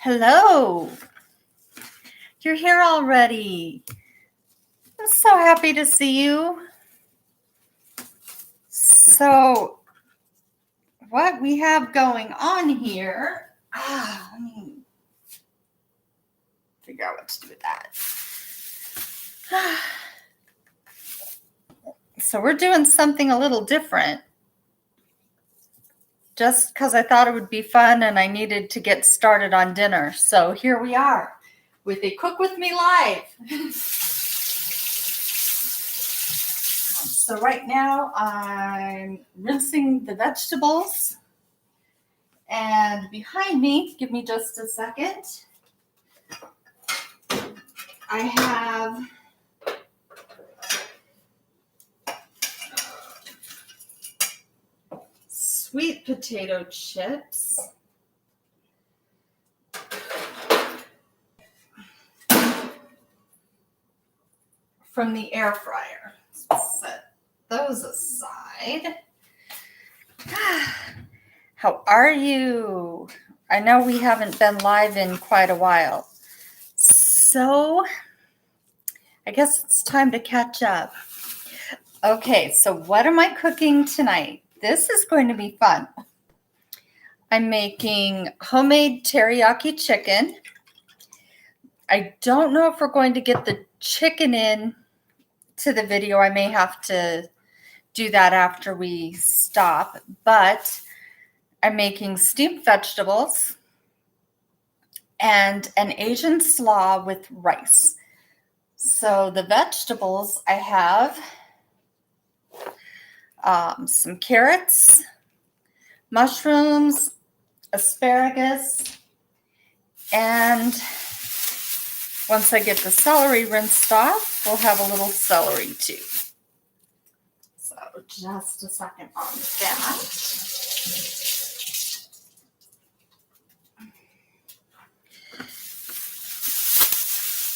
Hello. You're here already. I'm so happy to see you. So, what we have going on here, let me figure out what to do with that. So, we're doing something a little different. Just because I thought it would be fun and I needed to get started on dinner. So here we are with a Cook With Me Live. So right now I'm rinsing the vegetables. And behind me, give me just a second, I have sweet potato chips. From the air fryer. Set those aside. How are you? I know we haven't been live in quite a while. So I guess it's time to catch up. Okay, so what am I cooking tonight? This is going to be fun. I'm making homemade teriyaki chicken. I don't know if we're going to get the chicken in to the video. I may have to do that after we stop, but I'm making steamed vegetables and an Asian slaw with rice. So the vegetables, I have some carrots, mushrooms, asparagus, and once I get the celery rinsed off, we'll have a little celery too. So just a second on that.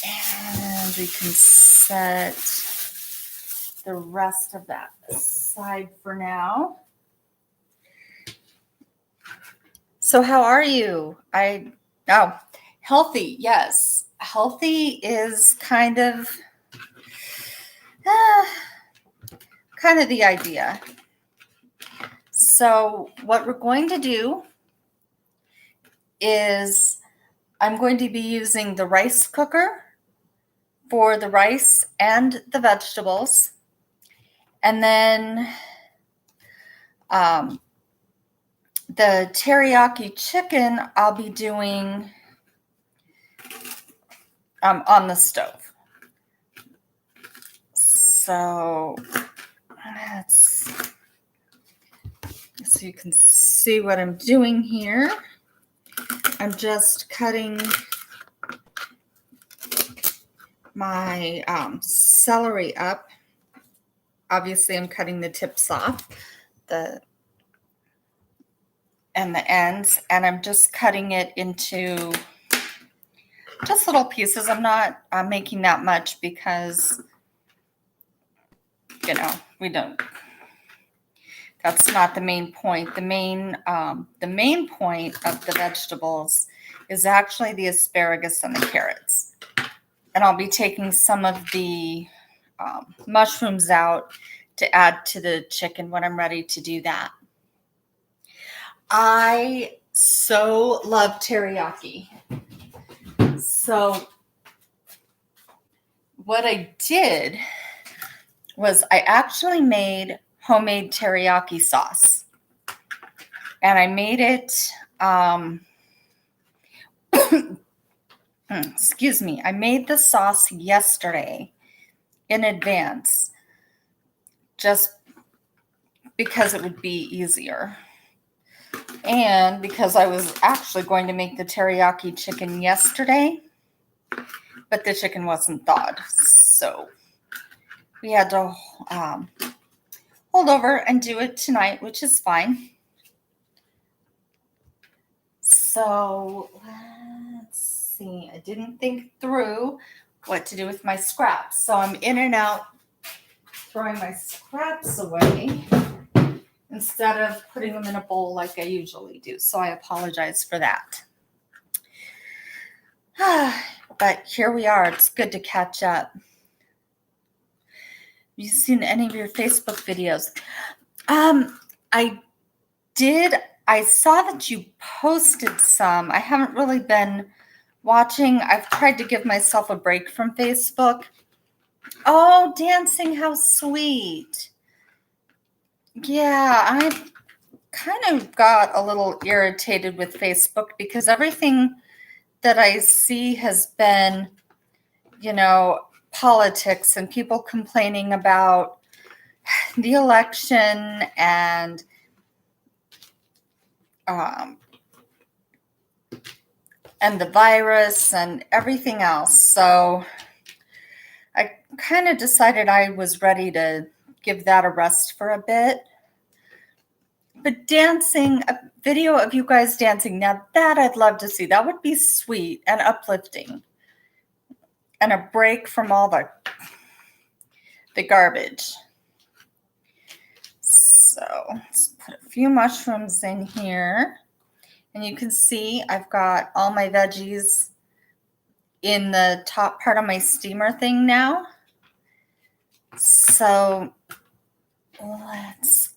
And we can set the rest of that aside for now. So how are you? Healthy, yes. Healthy is kind of the idea. So what we're going to do is I'm going to be using the rice cooker for the rice and the vegetables. And then the teriyaki chicken I'll be doing on the stove. So so you can see what I'm doing here. I'm just cutting my celery up. Obviously, I'm cutting the tips off, and the ends, and I'm just cutting it into just little pieces. I'm not making that much because, that's not the main point. The main point of the vegetables is actually the asparagus and the carrots. And I'll be taking some of the mushrooms out to add to the chicken when I'm ready to do that. I so love teriyaki. So what I did was I actually made homemade teriyaki sauce. And I made it, excuse me, I made the sauce yesterday in advance, just because it would be easier. And because I was actually going to make the teriyaki chicken yesterday, but the chicken wasn't thawed. So we had to hold over and do it tonight, which is fine. So let's see. I didn't think through what to do with my scraps. So I'm in and out throwing my scraps away instead of putting them in a bowl like I usually do. So I apologize for that. But here we are. It's good to catch up. Have you seen any of your Facebook videos? I did. I saw that you posted some. I haven't really been watching. I've tried to give myself a break from Facebook. Oh, dancing, how sweet. Yeah, I kind of got a little irritated with Facebook because everything that I see has been, politics and people complaining about the election and the virus and everything else. So I kind of decided I was ready to give that a rest for a bit. But dancing, a video of you guys dancing, now that I'd love to see. That would be sweet and uplifting. And a break from all the garbage. So let's put a few mushrooms in here. And you can see I've got all my veggies in the top part of my steamer thing now. So let's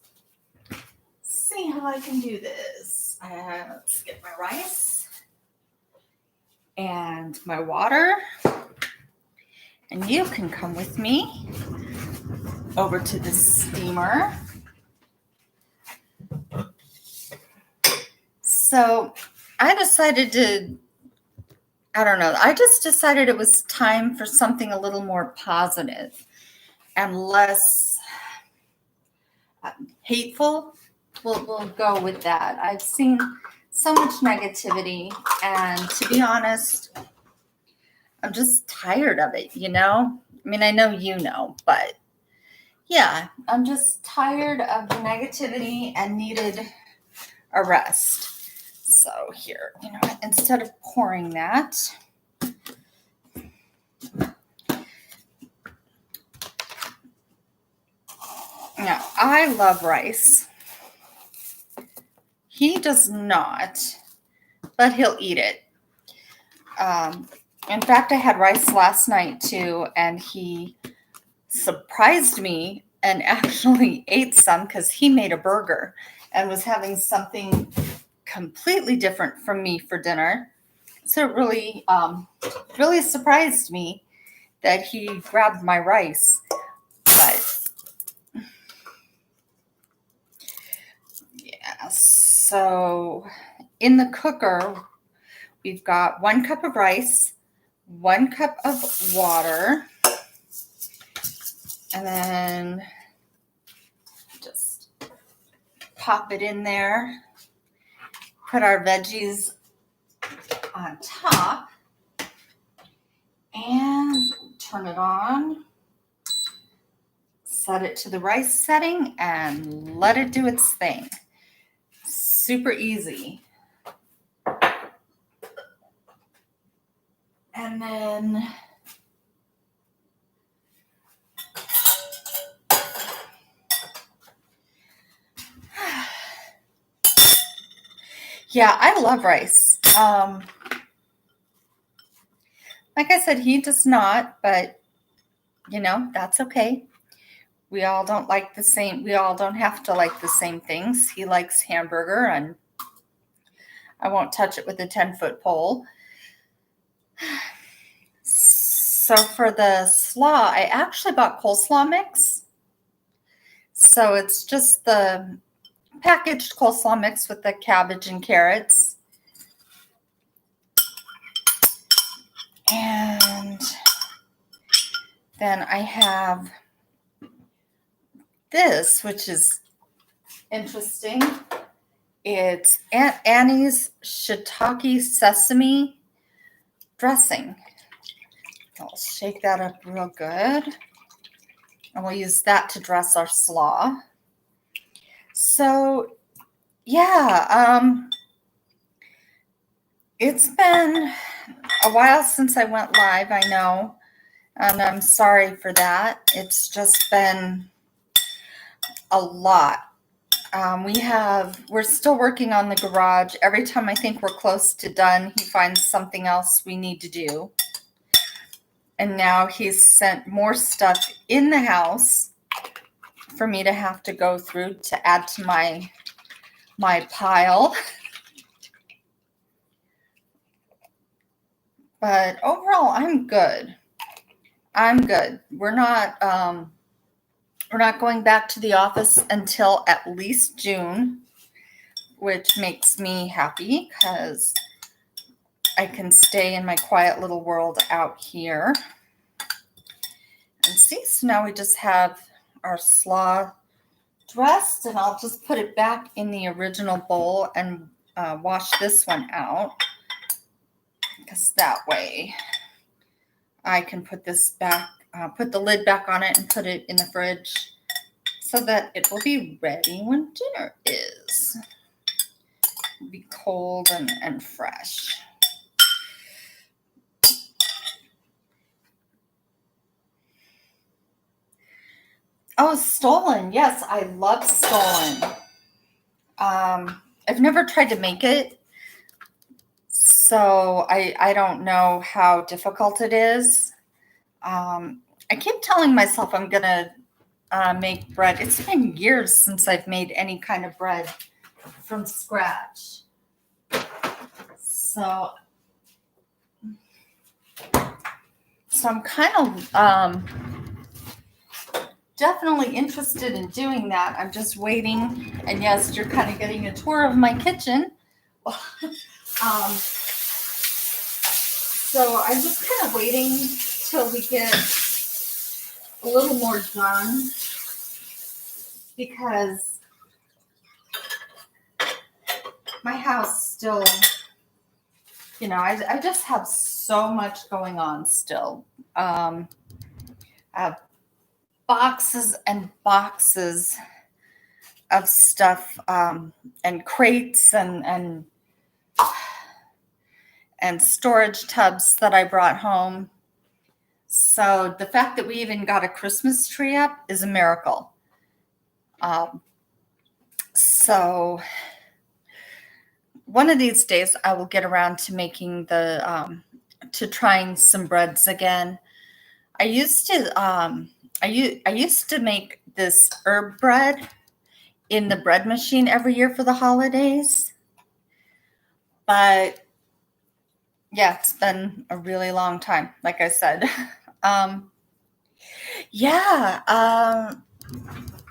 see how I can do this. Let's get my rice and my water. And you can come with me over to the steamer. So I decided I just decided it was time for something a little more positive and less hateful. We'll go with that. I've seen so much negativity, and to be honest, I'm just tired of it, I mean, I know but yeah, I'm just tired of the negativity and needed a rest. So here, instead of pouring that, now I love rice. He does not, but he'll eat it. In fact, I had rice last night too, and he surprised me and actually ate some because he made a burger and was having something completely different from me for dinner. So it really, really surprised me that he grabbed my rice. But yeah, so in the cooker, we've got 1 cup of rice, 1 cup of water, and then just pop it in there. Put our veggies on top and turn it on. Set it to the rice setting and let it do its thing. Super easy. And then yeah, I love rice. Like I said, he does not, but that's okay. We all don't like the same. We all don't have to like the same things. He likes hamburger, and I won't touch it with a 10-foot pole. So for the slaw, I actually bought coleslaw mix. So it's just the packaged coleslaw mix with the cabbage and carrots. And then I have this, which is interesting. It's Aunt Annie's Shiitake Sesame dressing. I'll shake that up real good. And we'll use that to dress our slaw. So, yeah, it's been a while since I went live, I know, and I'm sorry for that. It's just been a lot. We're still working on the garage. Every time I think we're close to done, he finds something else we need to do. And now he's sent more stuff in the house for me to have to go through to add to my pile. But overall, I'm good. We're not going back to the office until at least June, which makes me happy because I can stay in my quiet little world out here. And see, so now we just have our slaw dressed, and I'll just put it back in the original bowl and wash this one out, because that way I can put this back, put the lid back on it and put it in the fridge so that it will be ready when dinner is. It'll be cold and fresh. Oh, stollen. Yes, I love stollen. I've never tried to make it, so I don't know how difficult it is. I keep telling myself I'm going to make bread. It's been years since I've made any kind of bread from scratch. So I'm kind of definitely interested in doing that. I'm just waiting. And yes, you're kind of getting a tour of my kitchen. So I'm just kind of waiting till we get a little more done, because my house still, I just have so much going on still. I have boxes and boxes of stuff, and crates and storage tubs that I brought home. So the fact that we even got a Christmas tree up is a miracle. So one of these days I will get around to making to trying some breads again. I used to make this herb bread in the bread machine every year for the holidays. But yeah, it's been a really long time, like I said.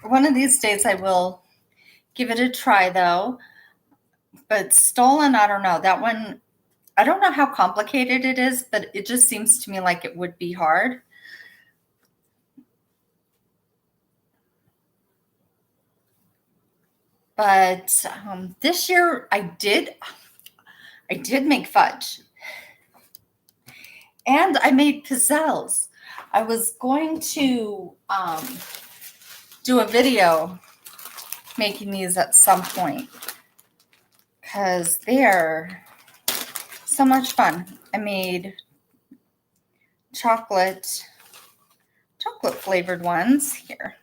One of these days I will give it a try, though. But stolen, I don't know. That one, I don't know how complicated it is, but it just seems to me like it would be hard. But this year I did make fudge. And I made pizzelles. I was going to do a video making these at some point, because they're so much fun. I made chocolate flavored ones here.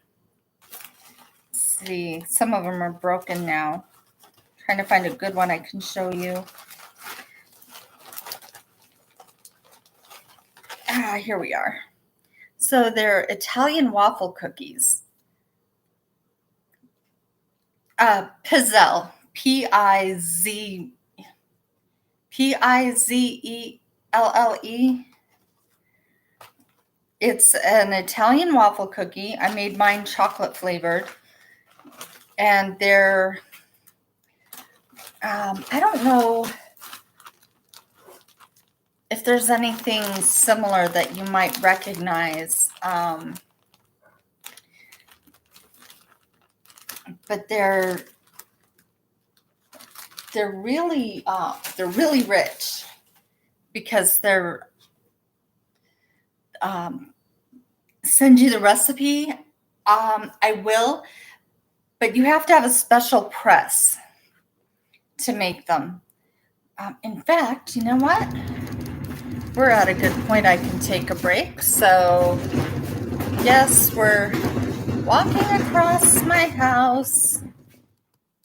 Let's see, some of them are broken now. Trying to find a good one I can show you. Here we are. So they're Italian waffle cookies. Pizzelle, Pizzelle. It's an Italian waffle cookie. I made mine chocolate flavored, and they're I don't know if there's anything similar that you might recognize, but they're really rich, because they're send you the recipe. I will, but you have to have a special press to make them. In fact, you know what? We're at a good point. I can take a break. So, yes, we're walking across my house,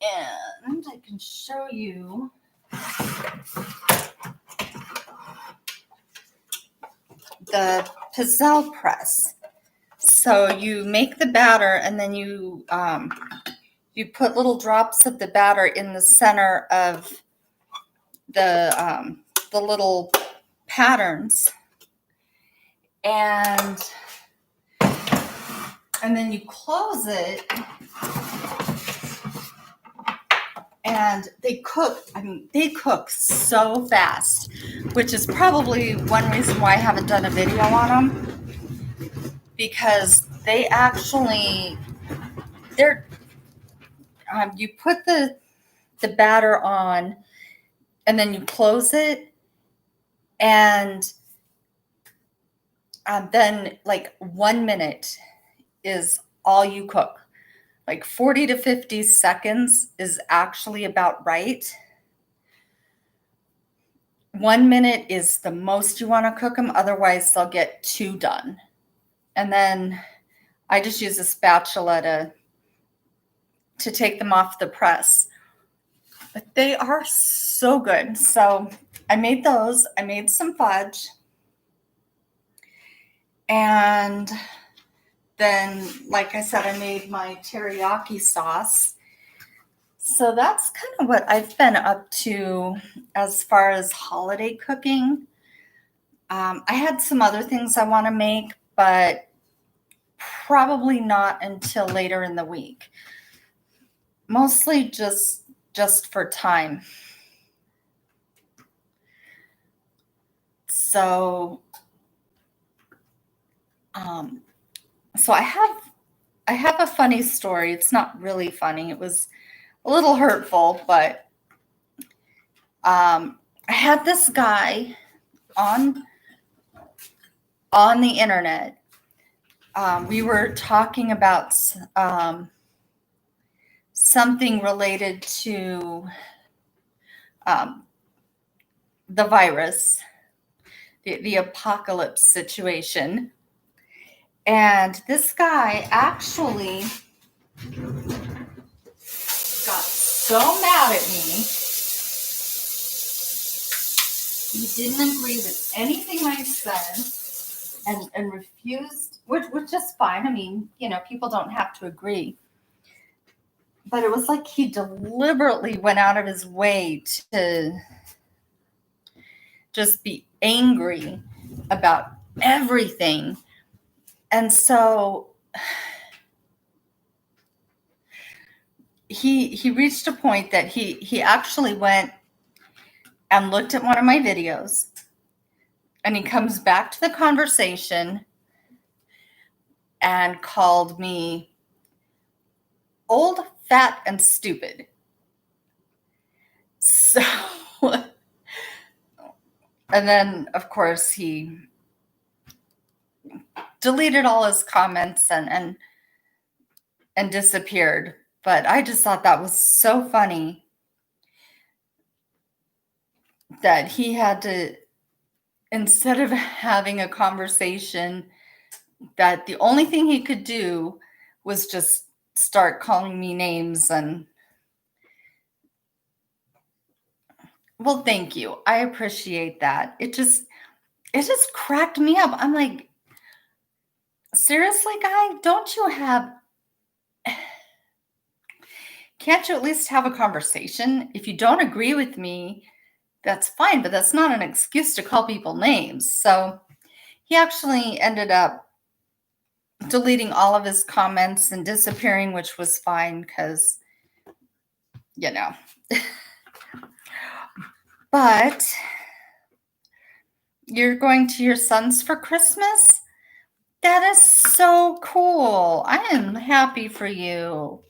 and I can show you the pizzelle press. So you make the batter, and then you put little drops of the batter in the center of the little patterns, and then you close it, and they cook. I mean, they cook so fast, which is probably one reason why I haven't done a video on them, because they actually, you put the batter on, and then you close it, and then like 1 minute is all you cook. Like 40 to 50 seconds is actually about right. 1 minute is the most you want to cook them. Otherwise, they'll get too done. And then I just use a spatula to take them off the press. But they are so good. So I made those. I made some fudge. And then, like I said, I made my teriyaki sauce. So that's kind of what I've been up to as far as holiday cooking. I had some other things I want to make, but probably not until later in the week. Mostly just for time. So, so I have a funny story. It's not really funny. It was a little hurtful, but I had this guy on the internet. We were talking about something related to the virus, the apocalypse situation. And this guy actually got so mad at me. He didn't agree with anything I said and refused, which is fine. I mean, people don't have to agree. But it was like he deliberately went out of his way to just be angry about everything. And so he reached a point that he actually went and looked at one of my videos, and he comes back to the conversation and called me old, fat, and stupid. So, and then of course he deleted all his comments and disappeared. But I just thought that was so funny that he had to, instead of having a conversation, that the only thing he could do was just start calling me names. And well, thank you. I appreciate that. It just cracked me up. I'm like, seriously, guy, can't you at least have a conversation? If you don't agree with me, that's fine, but that's not an excuse to call people names. So he actually ended up deleting all of his comments and disappearing, which was fine because, But you're going to your son's for Christmas? That is so cool. I am happy for you.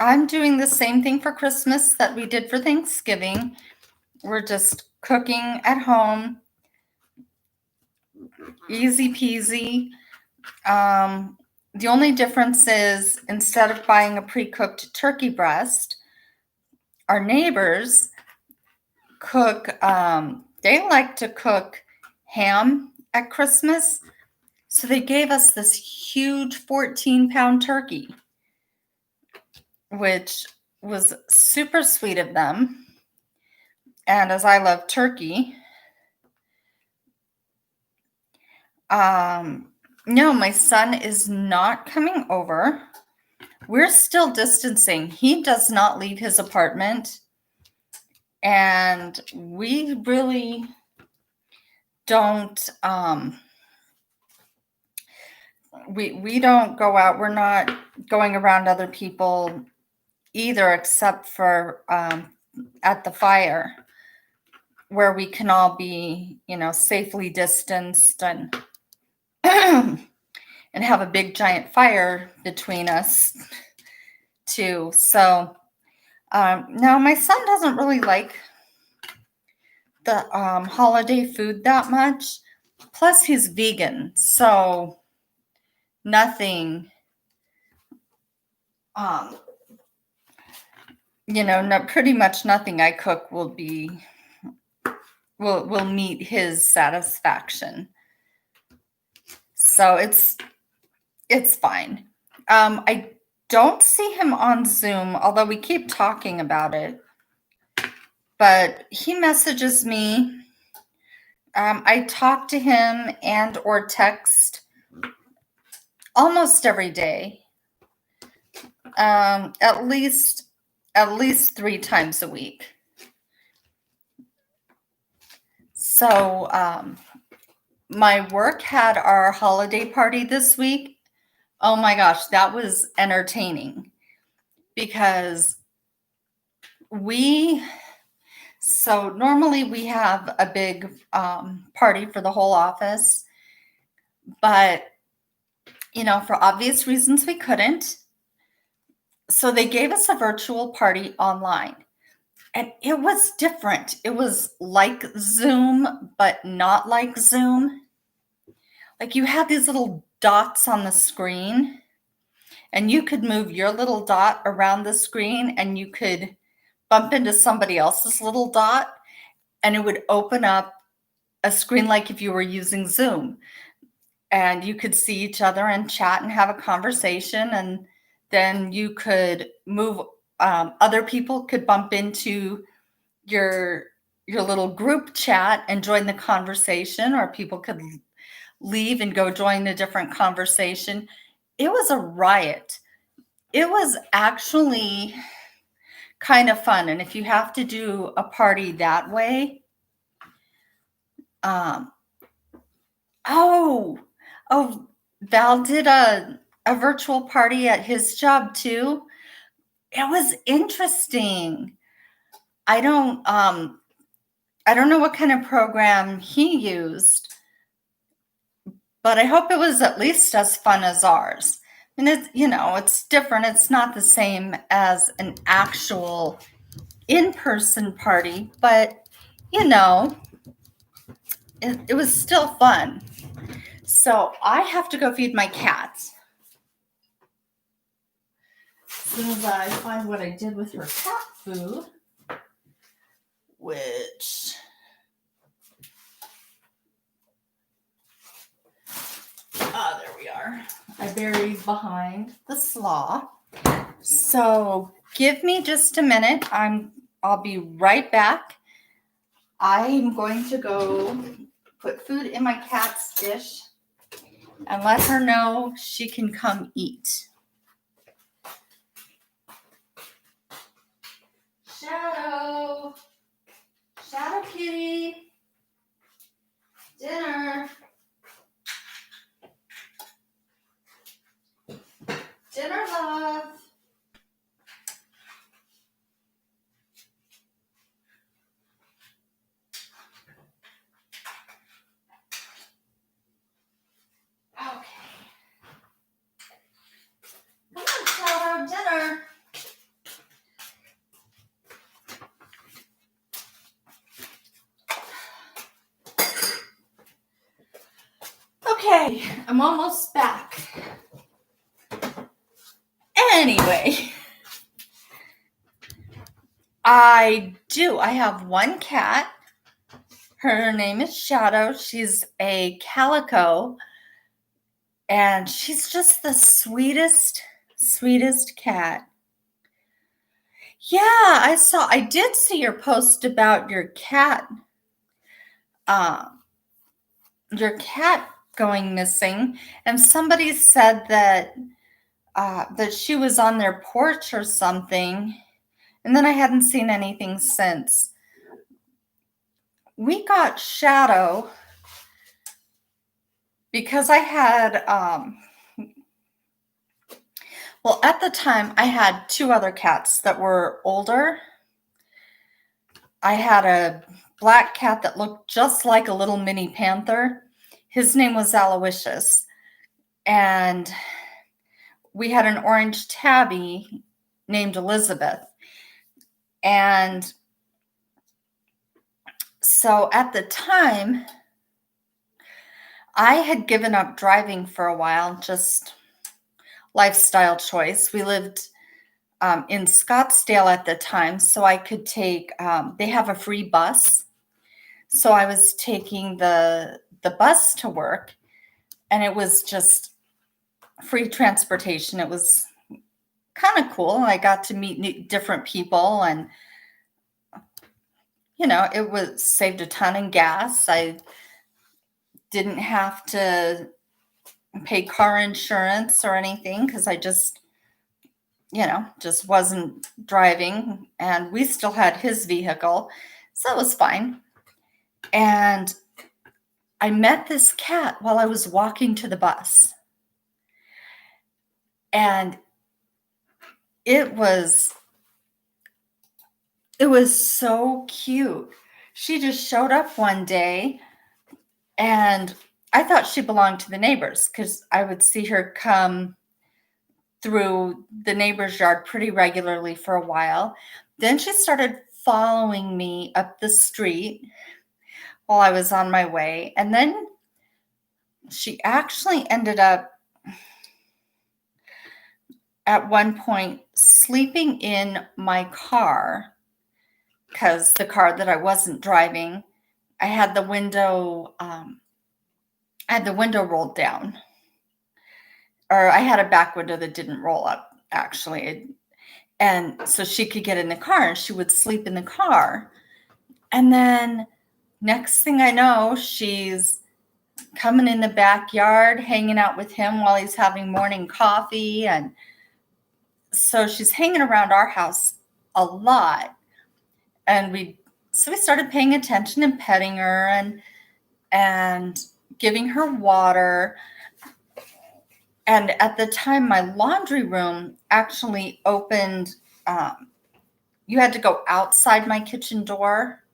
I'm doing the same thing for Christmas that we did for Thanksgiving. We're just cooking at home, easy peasy. The only difference is instead of buying a pre-cooked turkey breast, our neighbors cook, they like to cook ham at Christmas. So they gave us this huge 14-pound turkey, which was super sweet of them. And as I love turkey, no, my son is not coming over. We're still distancing. He does not leave his apartment. And we really don't, we don't go out. We're not going around other people either, except for at the fire, where we can all be, safely distanced and and have a big giant fire between us too. So now my son doesn't really like the holiday food that much. Plus he's vegan, so nothing, pretty much nothing I cook will meet his satisfaction. So it's fine. I don't see him on Zoom, although we keep talking about it. But he messages me. I talk to him and or text almost every day. At least 3 times a week. So my work had our holiday party this week. Oh my gosh, that was entertaining because so normally we have a big party for the whole office, but for obvious reasons we couldn't. So they gave us a virtual party online. And it was different. It was like Zoom, but not like Zoom. Like you had these little dots on the screen, and you could move your little dot around the screen, and you could bump into somebody else's little dot, and it would open up a screen like if you were using Zoom. And you could see each other and chat and have a conversation, and then you could move. Other people could bump into your little group chat and join the conversation, or people could leave and go join a different conversation. It was a riot. It was actually kind of fun. And if you have to do a party that way, Val did a virtual party at his job too. It was interesting. I don't know what kind of program he used, but I hope it was at least as fun as ours. And it's different. It's not the same as an actual in-person party, but it was still fun. So I have to go feed my cats. As soon as I find what I did with her cat food, which there we are. I buried behind the slaw. So give me just a minute. I'll be right back. I'm going to go put food in my cat's dish and let her know she can come eat. Shadow kitty, dinner, love. Okay. Okay, I'm almost back. Anyway, I have one cat. Her name is Shadow. She's a calico, and she's just the sweetest cat. Yeah, I did see your post about your cat going missing, and somebody said that that she was on their porch or something, and then I hadn't seen anything since. We got Shadow because I had well, at the time I had two other cats that were older. I had a black cat that looked just like a little mini panther. His name was Aloysius. And we had an orange tabby named Elizabeth. And so at the time, I had given up driving for a while, just lifestyle choice. We lived in Scottsdale at the time, so I could take, they have a free bus. So I was taking the bus to work, and it was just free transportation. It was kind of cool. I got to meet different people, and it was saved a ton in gas. I didn't have to pay car insurance or anything because I just wasn't driving, and we still had his vehicle, so it was fine. And I met this cat while I was walking to the bus, and it was so cute. She just showed up one day, and I thought she belonged to the neighbors because I would see her come through the neighbor's yard pretty regularly for a while. Then she started following me up the street while I was on my way. And then she actually ended up at one point sleeping in my car, because the car that I wasn't driving, I had the window rolled down, or I had a back window that didn't roll up, actually. And so she could get in the car, and she would sleep in the car. And then next thing I know, she's coming in the backyard, hanging out with him while he's having morning coffee. And so she's hanging around our house a lot. And we started paying attention and petting her and giving her water. And at the time, my laundry room actually opened. You had to go outside my kitchen door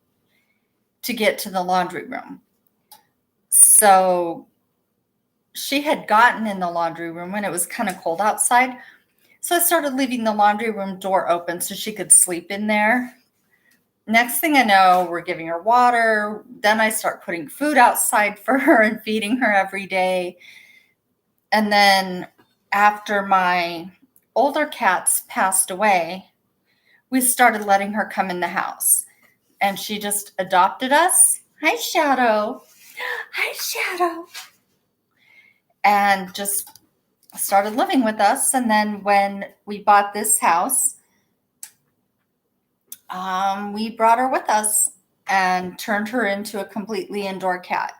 to get to the laundry room. So she had gotten in the laundry room when it was kind of cold outside. So I started leaving the laundry room door open so she could sleep in there. Next thing I know, we're giving her water. Then I start putting food outside for her and feeding her every day. And then after my older cats passed away, we started letting her come in the house. And she just adopted us. Hi, Shadow. Hi, Shadow. And just started living with us. And then when we bought this house, we brought her with us and turned her into a completely indoor cat.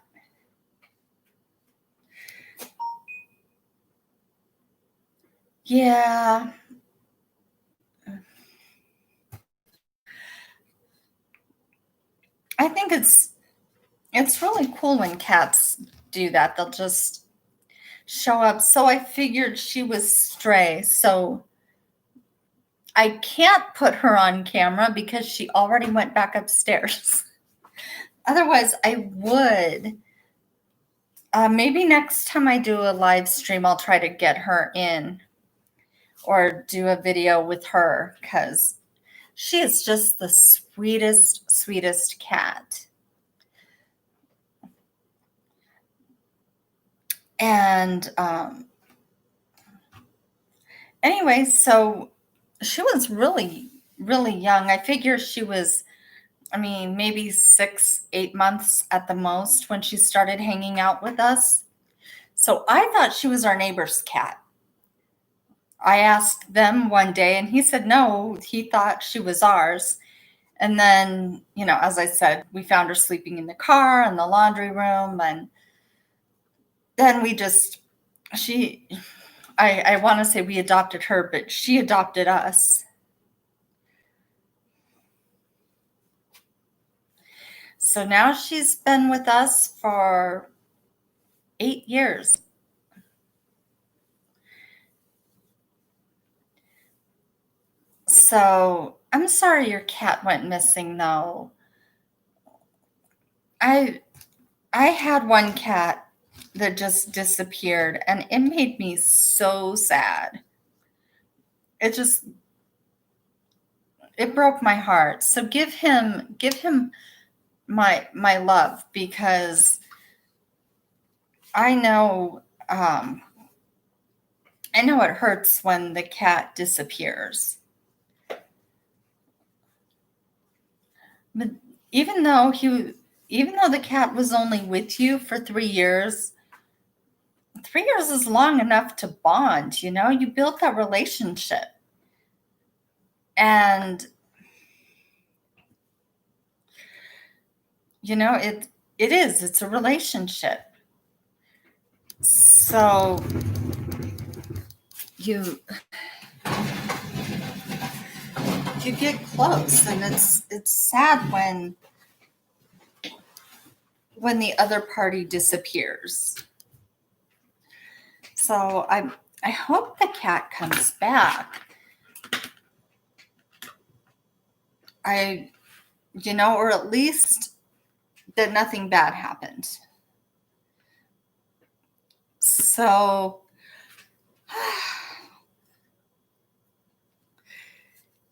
Yeah. I think it's really cool when cats do that. They'll just show up. So I figured she was stray. So I can't put her on camera because she already went back upstairs. Otherwise, I would. Maybe next time I do a live stream, I'll try to get her in or do a video with her, because she is just the sweetest cat. And anyway, so she was really, really young. I figure she was, I mean, maybe 6, 8 months at the most when she started hanging out with us. So I thought she was our neighbor's cat. I asked them one day, and he said no, he thought she was ours. And then, as I said, we found her sleeping in the car, in the laundry room. And then I want to say we adopted her, but she adopted us. So now she's been with us for 8 years. So I'm sorry your cat went missing, though. I had one cat that just disappeared, and it made me so sad. It broke my heart. So give him my love, because I know it hurts when the cat disappears. But even though the cat was only with you for 3 years, 3 years is long enough to bond, you build that relationship. And it's a relationship. So you get close, and it's sad when the other party disappears. So I hope the cat comes back. Or at least that nothing bad happened. So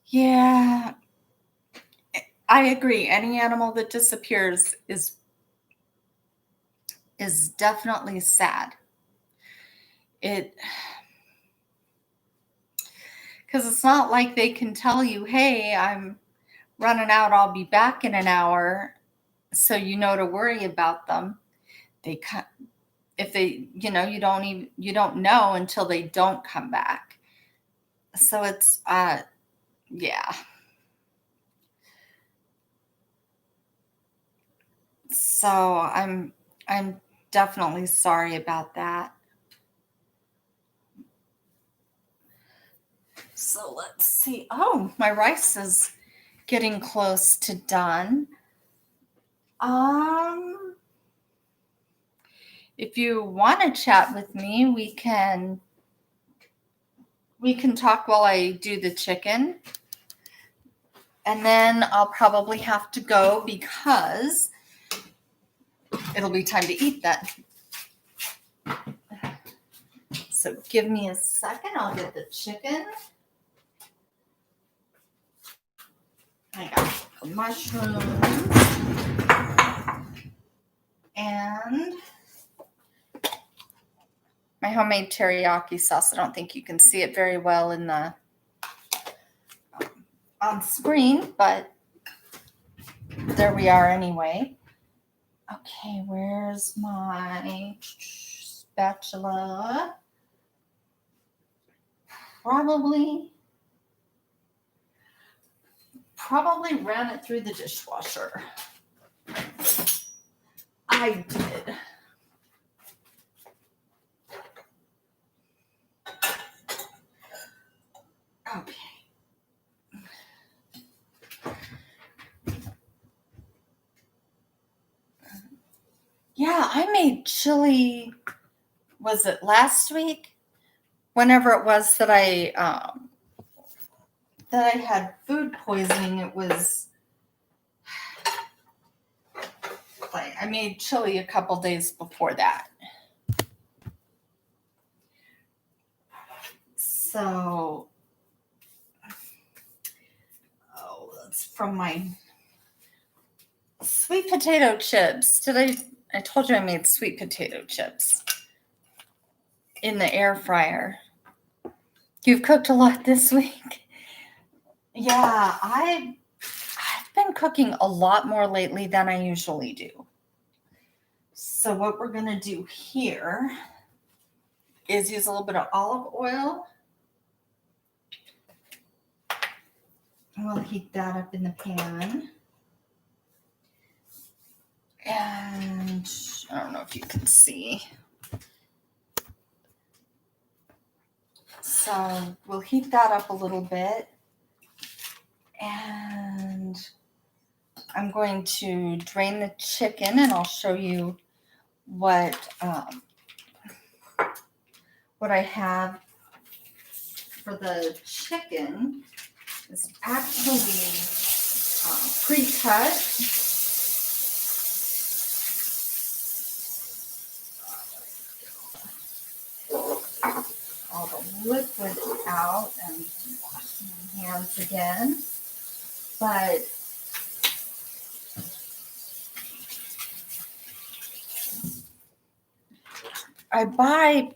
yeah, I agree. Any animal that disappears is definitely sad. Because it's not like they can tell you, hey, I'm running out, I'll be back in an hour, so to worry about them. If they, you don't know until they don't come back. So it's yeah. So I'm definitely sorry about that. So let's see. Oh, my rice is getting close to done. If you want to chat with me, we can talk while I do the chicken. And then I'll probably have to go because it'll be time to eat then. So give me a second. I'll get the chicken. I got the mushrooms and my homemade teriyaki sauce. I don't think you can see it very well in the on screen, but there we are anyway. Okay, where's my spatula? Probably ran it through the dishwasher. I did. Okay. Yeah, I made chili. Was it last week? Whenever it was that I had food poisoning, it was like I made chili a couple days before that. So, that's from my sweet potato chips. I told you I made sweet potato chips. in the air fryer. You've cooked a lot this week? Yeah, I've been cooking a lot more lately than I usually do. So what we're going to do here is use a little bit of olive oil. We'll heat that up in the pan. And I don't know if you can see. So we'll heat that up a little bit. And I'm going to drain the chicken, and I'll show you what I have for the chicken. Is actually pre-cut. All the liquid out and wash my hands again. But I buy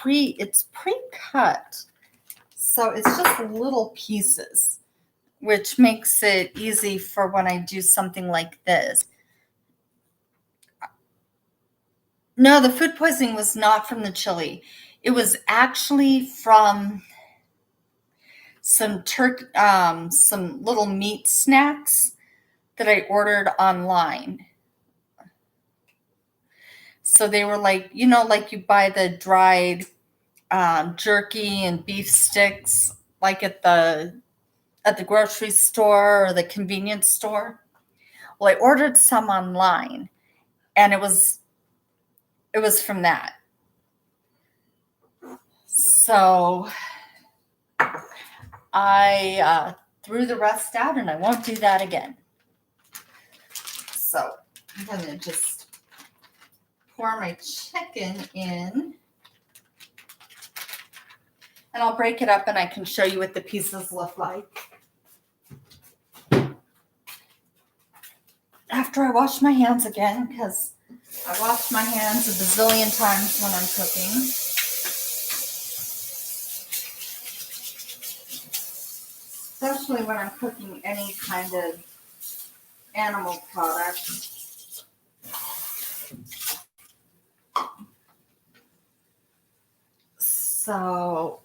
it's pre-cut. So it's just little pieces, which makes it easy for when I do something like this. No, the food poisoning was not from the chili. It was actually from some little meat snacks that I ordered online. So they were like, like you buy the dried jerky and beef sticks, like at the grocery store or the convenience store. Well, I ordered some online, and it was from that. So I threw the rest out, and I won't do that again. So I'm going to just pour my chicken in, and I'll break it up and I can show you what the pieces look like after I wash my hands again, because I wash my hands a bazillion times when I'm cooking. Especially when I'm cooking any kind of animal product. So,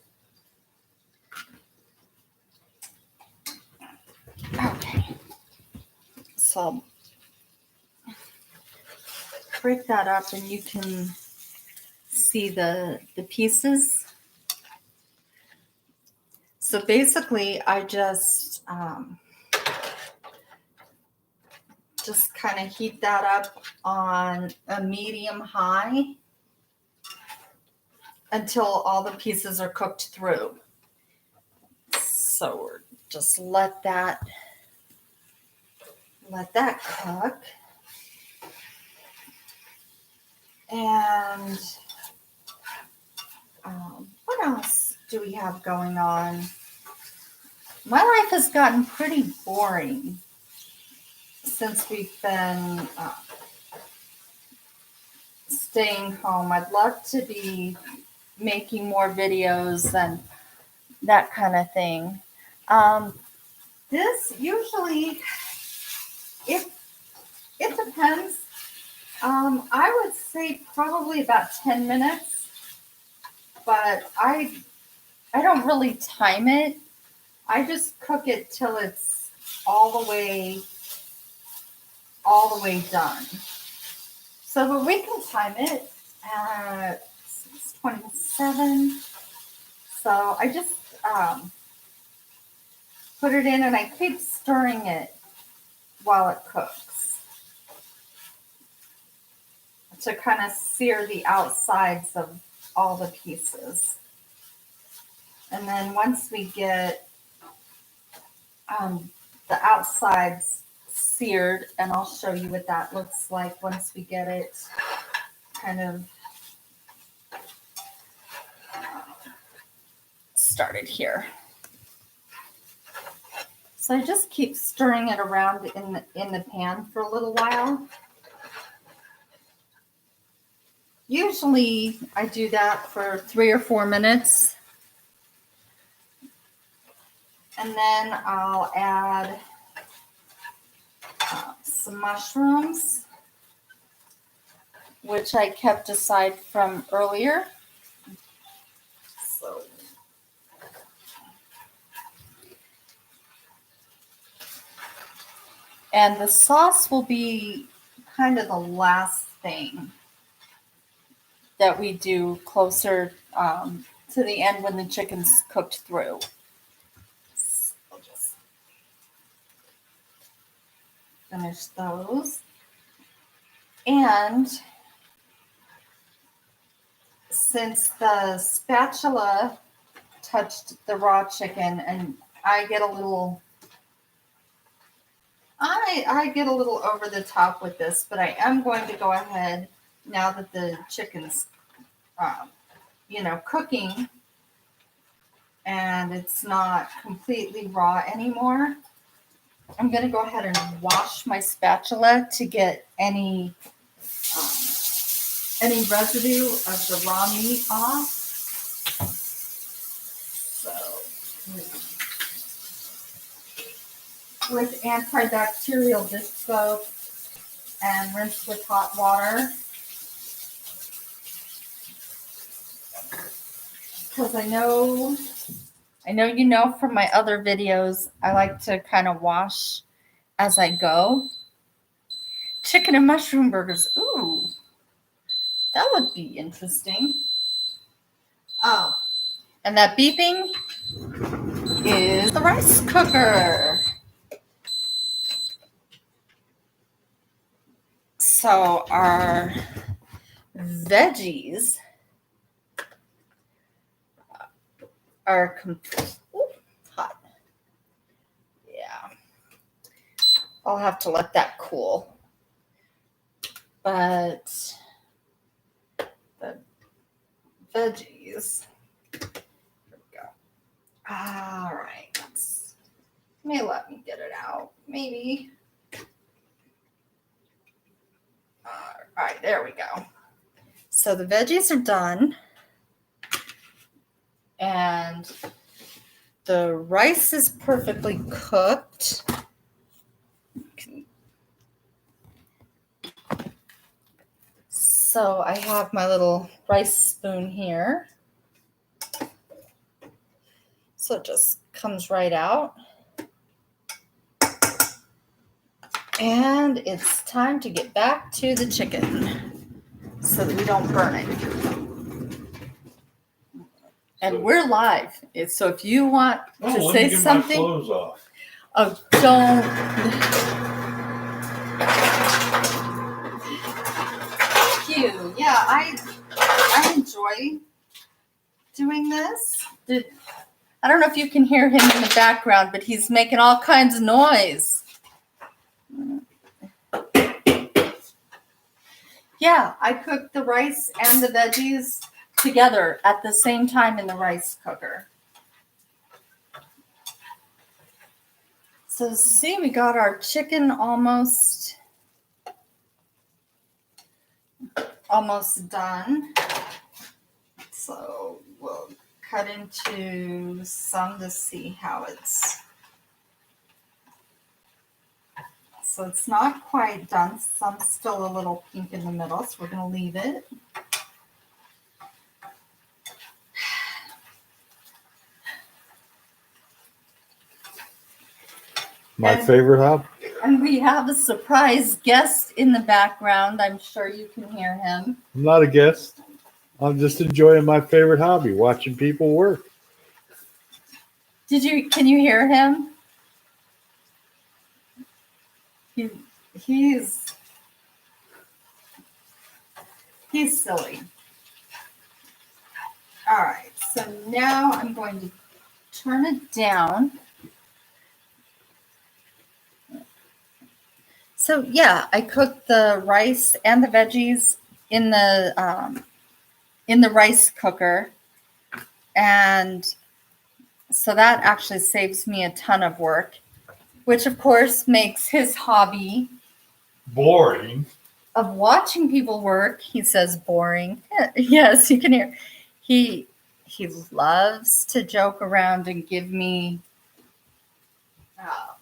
okay. So I'll break that up, and you can see the pieces. So basically, I just kind of heat that up on a medium high until all the pieces are cooked through. So we're just let that cook. And what else do we have going on? My life has gotten pretty boring since we've been staying home. I'd love to be making more videos and that kind of thing. This usually, it depends. I would say probably about 10 minutes, but I don't really time it. I just cook it till it's all the way done. So, but we can time it at 6:27. So I just put it in, and I keep stirring it while it cooks to kind of sear the outsides of all the pieces. And then once we get the outsides seared, and I'll show you what that looks like once we get it kind of started here. So I just keep stirring it around in the pan for a little while. Usually I do that for 3 or 4 minutes. And then I'll add some mushrooms, which I kept aside from earlier. So, and the sauce will be kind of the last thing that we do closer to the end when the chicken's cooked through. So I'll just finish those. And since the spatula touched the raw chicken, and I get a little over the top with this, but I am going to go ahead now that the chicken's cooking and it's not completely raw anymore. I'm going to go ahead and wash my spatula to get any residue of the raw meat off. So with antibacterial dish soap and rinse with hot water. Because I know from my other videos, I like to kind of wash as I go. Chicken and mushroom burgers. Ooh, that would be interesting. Oh, and that beeping is the rice cooker. So our veggies are hot. Yeah. I'll have to let that cool. But the veggies. Here we go. All right. Let me get it out. Maybe. All right, there we go. So the veggies are done. And the rice is perfectly cooked. So I have my little rice spoon here. So it just comes right out. And it's time to get back to the chicken so that we don't burn it. And we're live. So if you want to say something. My clothes off. Oh, don't. Thank you. Yeah, I enjoy doing this. I don't know if you can hear him in the background, but he's making all kinds of noise. Yeah, I cook the rice and the veggies together at the same time in the rice cooker. So see, we got our chicken almost done. So we'll cut into some to see how it's. So it's not quite done. Some's still a little pink in the middle, so we're going to leave it. My favorite hobby. And we have a surprise guest in the background. I'm sure you can hear him. I'm not a guest. I'm just enjoying my favorite hobby, watching people work. Can you hear him? He's silly. All right, so now I'm going to turn it down. So yeah, I cooked the rice and the veggies in the rice cooker, and so that actually saves me a ton of work, which of course makes his hobby boring. of watching people work. He says boring. Yes, you can hear. He loves to joke around and give me uh,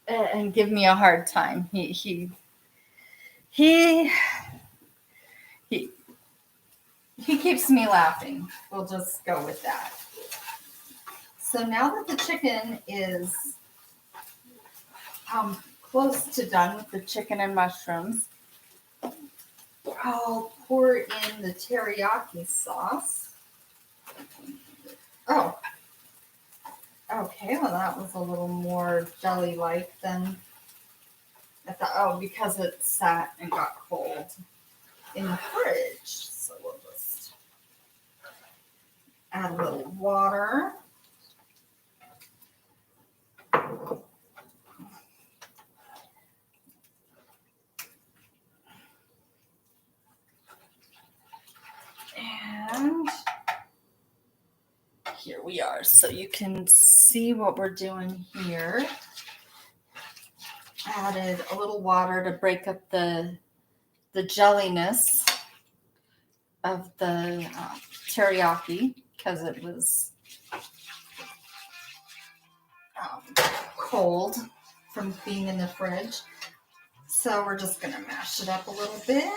a hard time. He he he keeps me laughing. We'll just go with that. So now that the chicken is close to done with the chicken and mushrooms, I'll pour in the teriyaki sauce. Oh, okay. Well, that was a little more jelly-like than I thought. Oh, because it sat and got cold in the fridge. So we'll just add a little water. And here we are. So you can see what we're doing here. Added a little water to break up the jelliness of the teriyaki because it was cold from being in the fridge. So we're just going to mash it up a little bit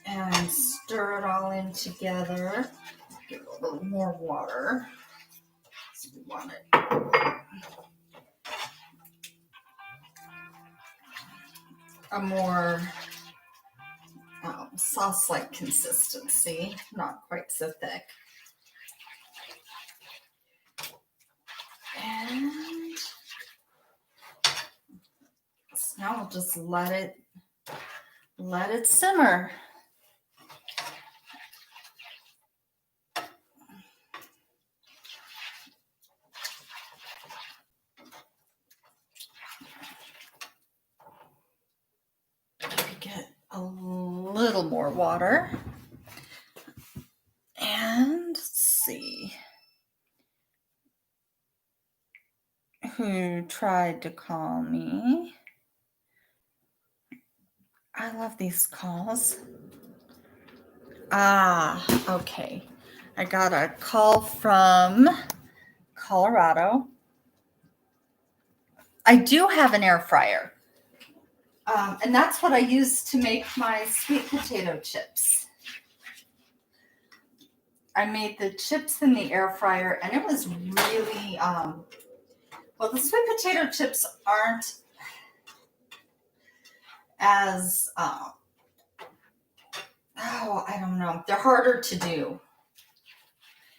and stir it all in together. Give it a little more water. So we want it a more sauce-like consistency, not quite so thick. And so now we'll just let it simmer. Get a little more water. And let's see who tried to call me. I love these calls. Okay. I got a call from Colorado. I do have an air fryer. And that's what I use to make my sweet potato chips. I made the chips in the air fryer, and it was really, well, the sweet potato chips aren't as, I don't know. They're harder to do.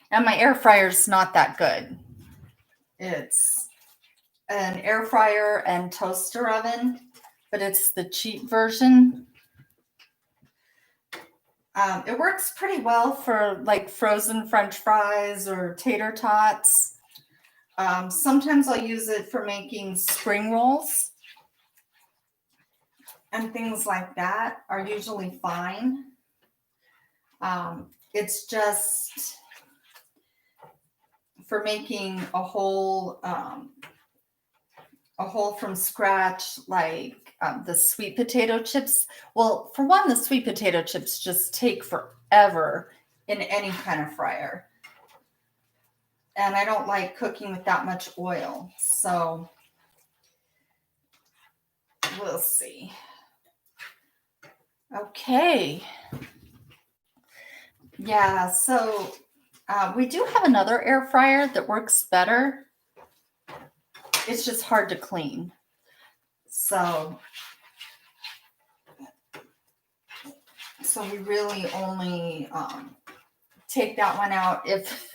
And my air fryer's not that good. It's an air fryer and toaster oven, but it's the cheap version. It works pretty well for like frozen French fries or tater tots. Sometimes I'll use it for making spring rolls. And things like that are usually fine. It's just for making a whole from scratch, like the sweet potato chips. Well, for one, the sweet potato chips just take forever in any kind of fryer. And I don't like cooking with that much oil. So we'll see. Okay. Yeah, so we do have another air fryer that works better. It's just hard to clean. So we really only take that one out if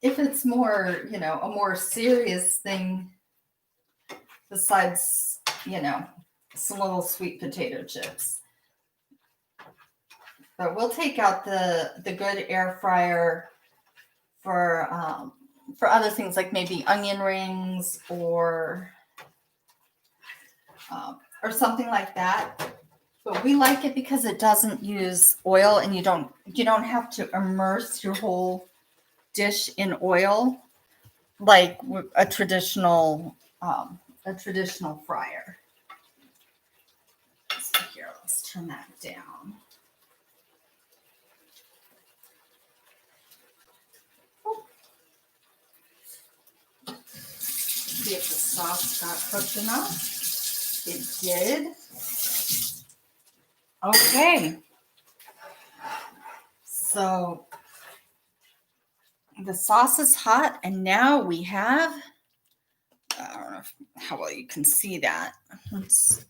it's more, a more serious thing besides, some little sweet potato chips. But we'll take out the good air fryer for other things like maybe onion rings or something like that. But we like it because it doesn't use oil, and you don't have to immerse your whole dish in oil like a traditional a traditional fryer. So here, let's turn that down. See if the sauce got cooked enough. It did. Okay. So the sauce is hot, and now we have, I don't know how well you can see that. It's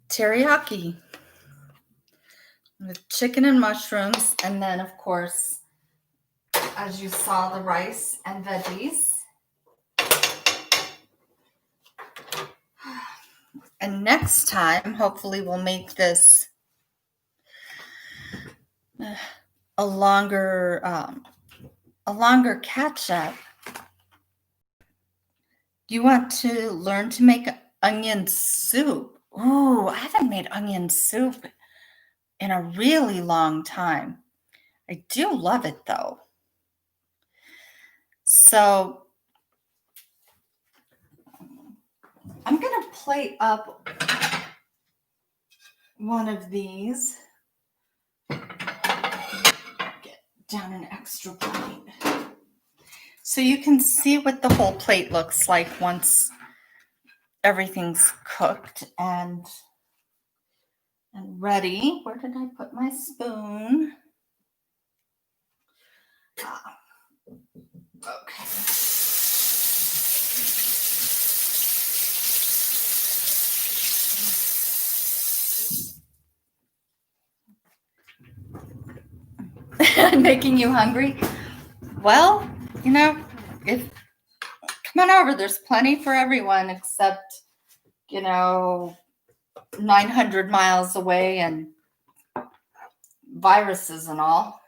teriyaki with chicken and mushrooms, and then of course, as you saw, the rice and veggies. And next time, hopefully we'll make this a longer catch up. You want to learn to make onion soup. Ooh, I haven't made onion soup in a really long time. I do love it though. So I'm going to plate up one of these. Get down an extra plate. So you can see what the whole plate looks like once everything's cooked and ready. Where did I put my spoon? Okay. Making you hungry? Well, you know, come on over. There's plenty for everyone except, 900 miles away and viruses and all.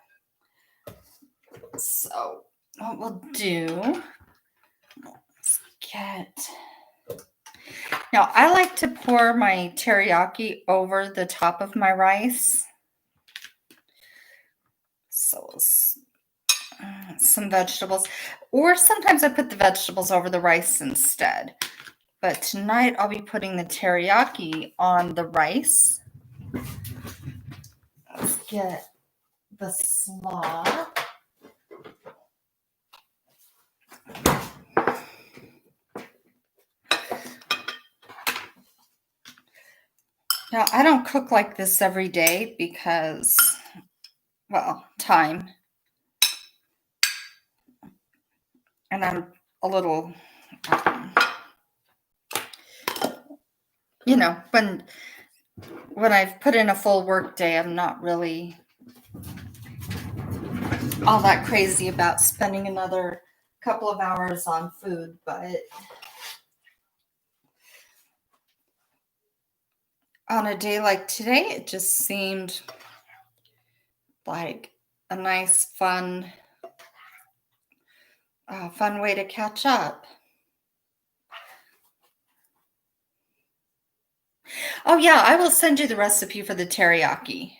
So what we'll do, now I like to pour my teriyaki over the top of my rice. So some vegetables, or sometimes I put the vegetables over the rice instead. But tonight I'll be putting the teriyaki on the rice. Let's get the slaw. Now, I don't cook like this every day because, well, time. And I'm a little, when I've put in a full work day, I'm not really all that crazy about spending another couple of hours on food, but on a day like today, it just seemed like a nice, fun way to catch up. Oh yeah, I will send you the recipe for the teriyaki.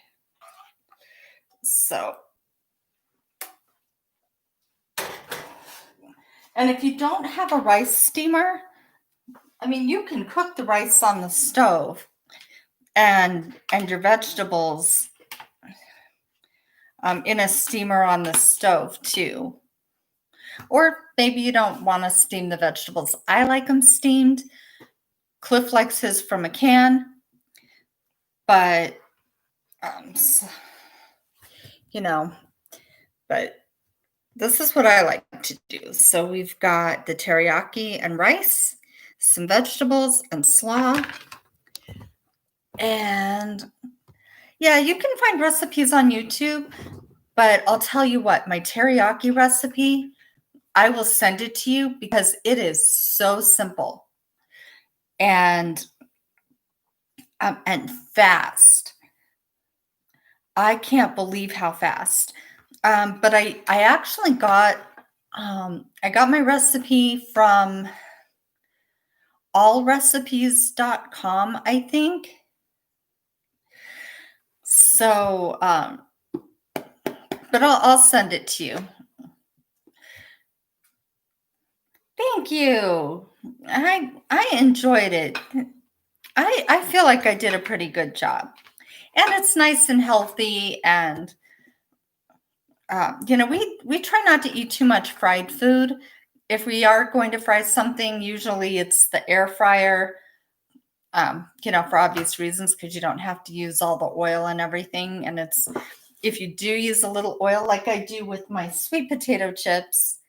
So, and if you don't have a rice steamer, I mean, you can cook the rice on the stove and your vegetables in a steamer on the stove too. Or maybe you don't want to steam the vegetables. I like them steamed. Cliff likes his from a can, but but this is what I like to do. So we've got the teriyaki and rice, some vegetables and slaw. And yeah, you can find recipes on YouTube, but I'll tell you what, my teriyaki recipe, I will send it to you because it is so simple and fast. I can't believe how fast. But I actually got my recipe from allrecipes.com, I think. So, but I'll send it to you. Thank you. I enjoyed it. I feel like I did a pretty good job. And it's nice and healthy, and we try not to eat too much fried food. If we are going to fry something, usually it's the air fryer, for obvious reasons, because you don't have to use all the oil and everything. And if you do use a little oil, like I do with my sweet potato chips,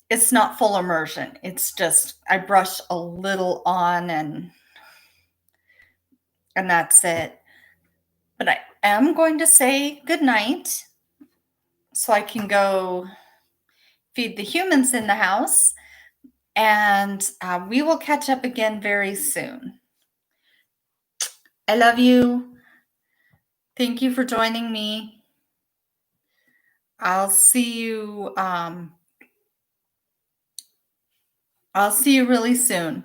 it's not full immersion. It's just I brush a little on, and that's it. But I am going to say good night so I can go feed the humans in the house, and we will catch up again very soon. I love you. Thank you for joining me. I'll see you. I'll see you really soon.